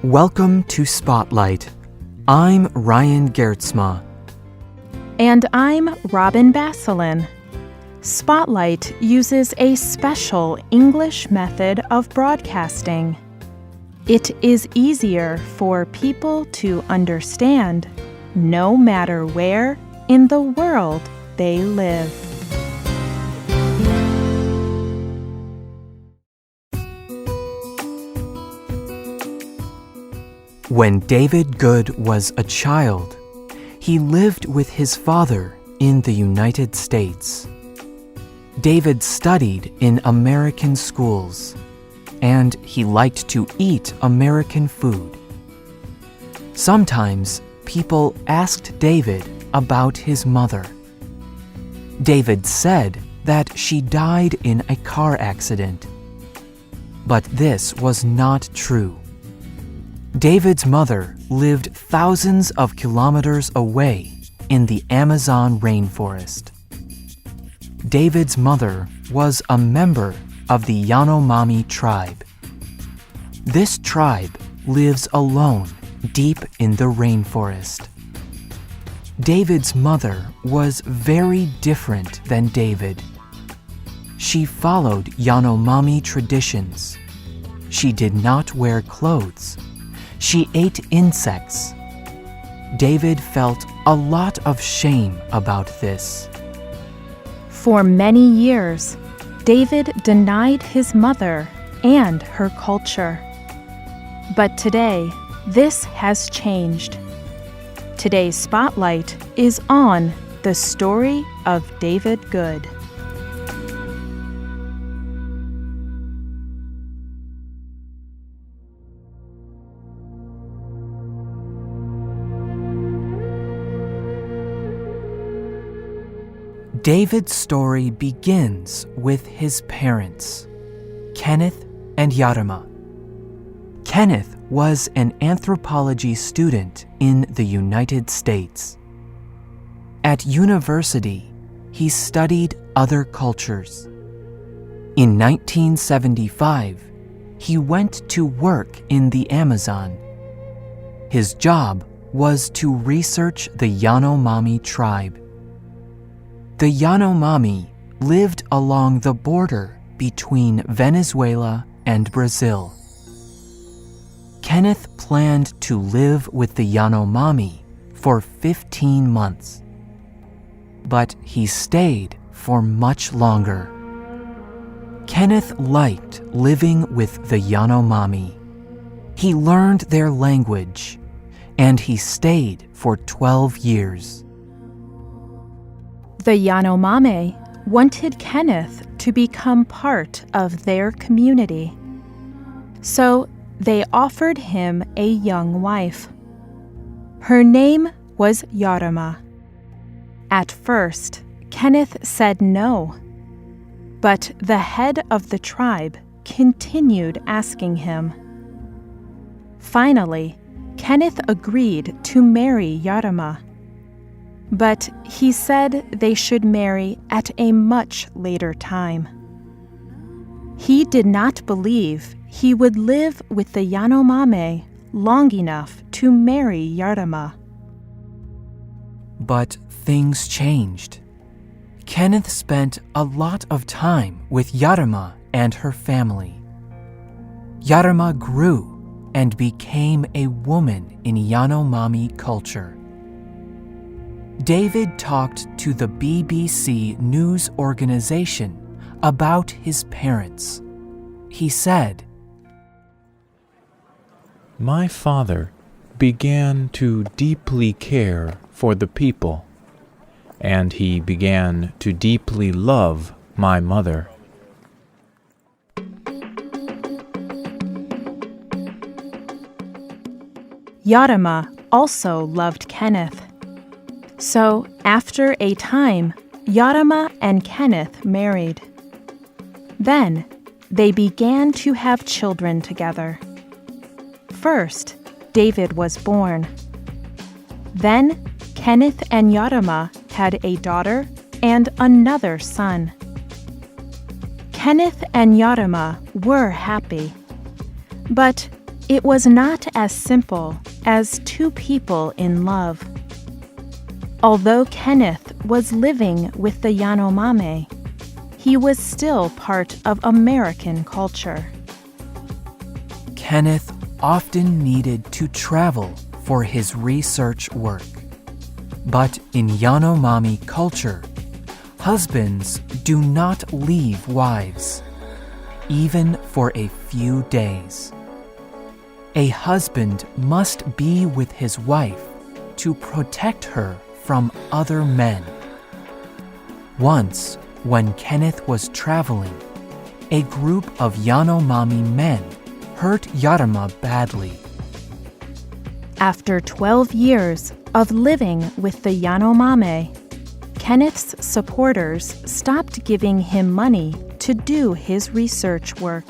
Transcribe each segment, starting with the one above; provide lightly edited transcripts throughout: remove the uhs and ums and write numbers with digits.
Welcome to Spotlight. I'm Ryan Gertzma. And I'm Robin Basselin. Spotlight uses a special English method of broadcasting. It is easier for people to understand no matter where in the world they live. When David Good was a child, he lived with his father in the United States. David studied in American schools, and he liked to eat American food. Sometimes people asked David about his mother. David said that she died in a car accident. But this was not true. David's mother lived thousands of kilometers away in the Amazon rainforest. David's mother was a member of the Yanomami tribe. This tribe lives alone deep in the rainforest. David's mother was very different than David. She followed Yanomami traditions. She did not wear clothes. She ate insects. David felt a lot of shame about this. For many years, David denied his mother and her culture. But today, this has changed. Today's spotlight is on the story of David Good. David's story begins with his parents, Kenneth and Yarima. Kenneth was an anthropology student in the United States. At university, he studied other cultures. In 1975, he went to work in the Amazon. His job was to research the Yanomami tribe. The Yanomami lived along the border between Venezuela and Brazil. Kenneth planned to live with the Yanomami for 15 months. But he stayed for much longer. Kenneth liked living with the Yanomami. He learned their language, and he stayed for 12 years. The Yanomami wanted Kenneth to become part of their community. So they offered him a young wife. Her name was Yarima. At first, Kenneth said no. But the head of the tribe continued asking him. Finally, Kenneth agreed to marry Yarima. But he said they should marry at a much later time. He did not believe he would live with the Yanomami long enough to marry Yarima. But things changed. Kenneth spent a lot of time with Yarima and her family. Yarima grew and became a woman in Yanomami culture. David talked to the BBC news organization about his parents. He said, "My father began to deeply care for the people, and he began to deeply love my mother." Yarima also loved Kenneth. So, after a time, Yarima and Kenneth married. Then, they began to have children together. First, David was born. Then, Kenneth and Yarima had a daughter and another son. Kenneth and Yarima were happy. But it was not as simple as two people in love. Although Kenneth was living with the Yanomami, he was still part of American culture. Kenneth often needed to travel for his research work. But in Yanomami culture, husbands do not leave wives, even for a few days. A husband must be with his wife to protect her from other men. Once, when Kenneth was traveling, a group of Yanomami men hurt Yarama badly. After 12 years of living with the Yanomami, Kenneth's supporters stopped giving him money to do his research work.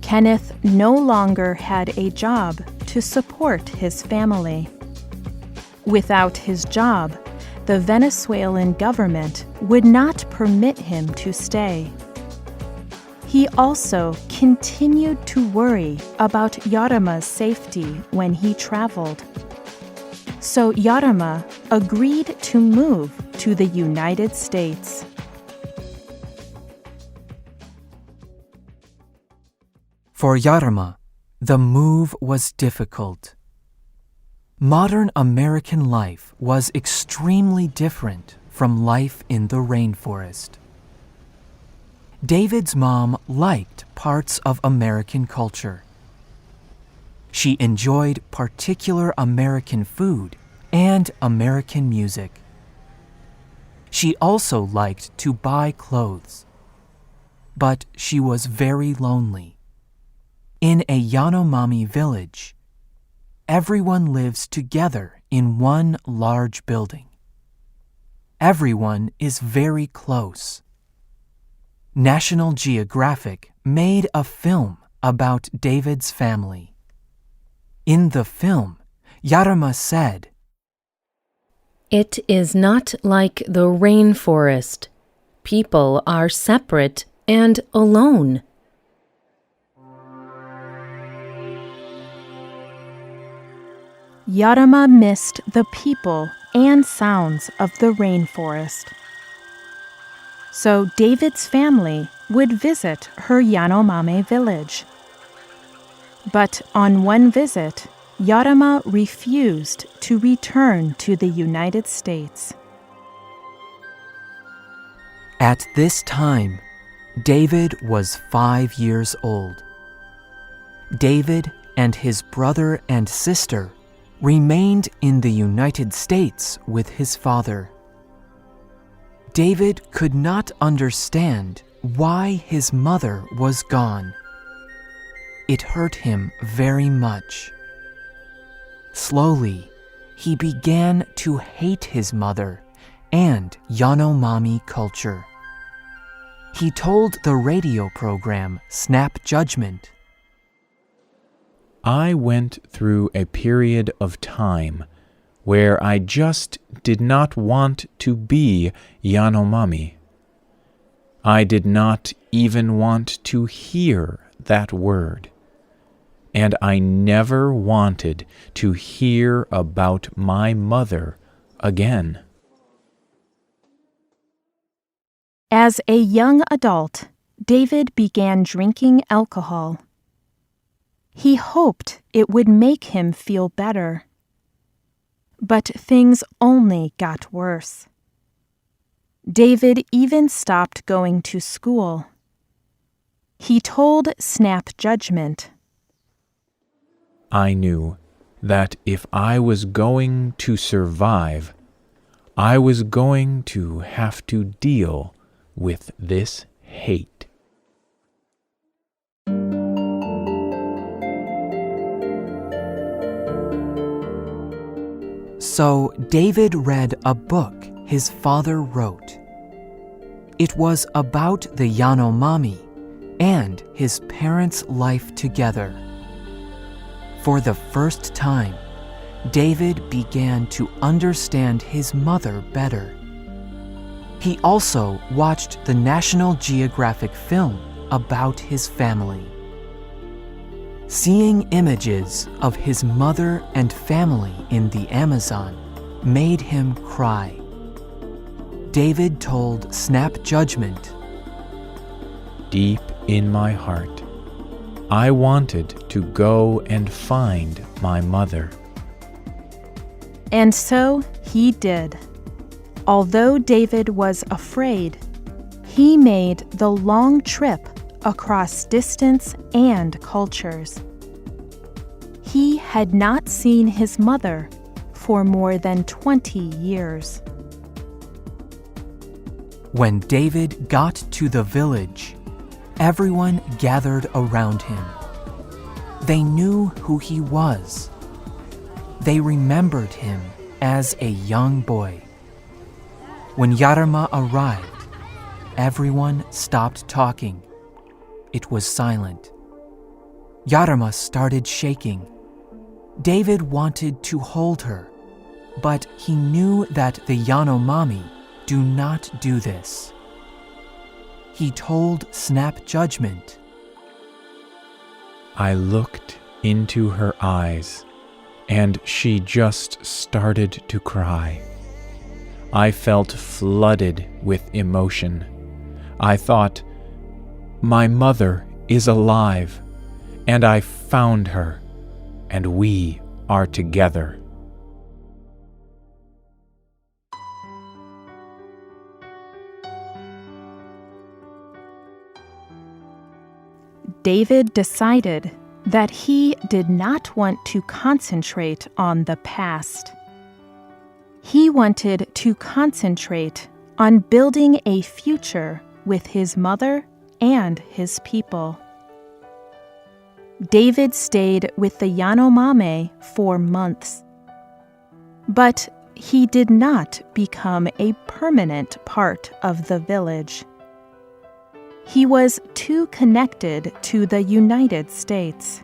Kenneth no longer had a job to support his family. Without his job, the Venezuelan government would not permit him to stay. He also continued to worry about Yarama's safety when he traveled. So Yarama agreed to move to the United States. For Yarama, the move was difficult. Modern American life was extremely different from life in the rainforest. David's mom liked parts of American culture. She enjoyed particular American food and American music. She also liked to buy clothes. But she was very lonely. In a Yanomami village, everyone lives together in one large building. Everyone is very close. National Geographic made a film about David's family. In the film, Yarama said, "It is not like the rainforest. People are separate and alone." Yarama missed the people and sounds of the rainforest. So David's family would visit her Yanomami village. But on one visit, Yarama refused to return to the United States. At this time, David was 5 years old. David and his brother and sister remained in the United States with his father. David could not understand why his mother was gone. It hurt him very much. Slowly, he began to hate his mother and Yanomami culture. He told the radio program Snap Judgment, I went through a period of time where I just did not want to be Yanomami. I did not even want to hear that word. And I never wanted to hear about my mother again. As a young adult, David began drinking alcohol. He hoped it would make him feel better. But things only got worse. David even stopped going to school. He told Snap Judgment, I knew that if I was going to survive, I was going to have to deal with this hate. So David read a book his father wrote. It was about the Yanomami and his parents' life together. For the first time, David began to understand his mother better. He also watched the National Geographic film about his family. Seeing images of his mother and family in the Amazon made him cry. David told Snap Judgment, Deep in my heart, I wanted to go and find my mother. And so he did. Although David was afraid, he made the long trip across distance and cultures. He had not seen his mother for more than 20 years. When David got to the village, everyone gathered around him. They knew who he was. They remembered him as a young boy. When Yarma arrived, everyone stopped talking. It was silent. Yarma started shaking. David wanted to hold her, but he knew that the Yanomami do not do this. He told Snap Judgment, I looked into her eyes, and she just started to cry. I felt flooded with emotion. I thought, my mother is alive, and I found her, and we are together. David decided that he did not want to concentrate on the past. He wanted to concentrate on building a future with his mother and his people. David stayed with the Yanomami for months, but he did not become a permanent part of the village. He was too connected to the United States.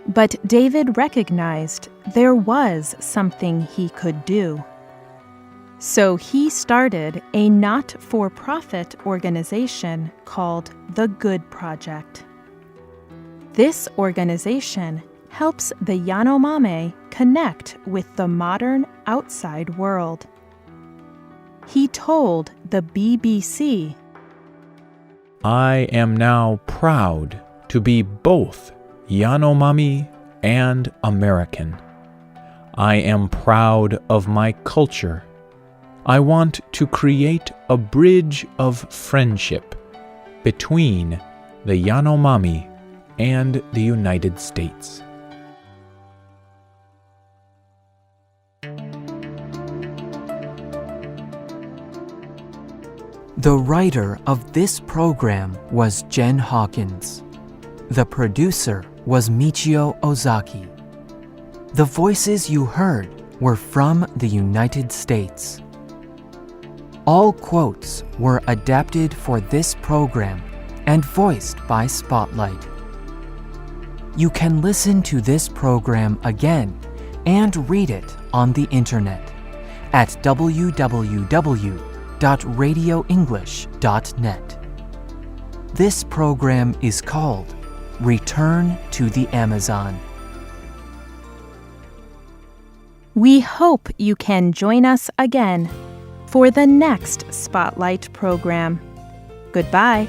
But David recognized there was something he could do. So he started a not-for-profit organization called The Good Project. This organization helps the Yanomami connect with the modern outside world. He told the BBC, I am now proud to be both Yanomami and American. I am proud of my culture. I want to create a bridge of friendship between the Yanomami and the United States. The writer of this program was Jen Hawkins. The producer was Michio Ozaki. The voices you heard were from the United States. All quotes were adapted for this program and voiced by Spotlight. You can listen to this program again and read it on the internet at www.radioenglish.net. This program is called Return to the Amazon. We hope you can join us again for the next Spotlight program. Goodbye.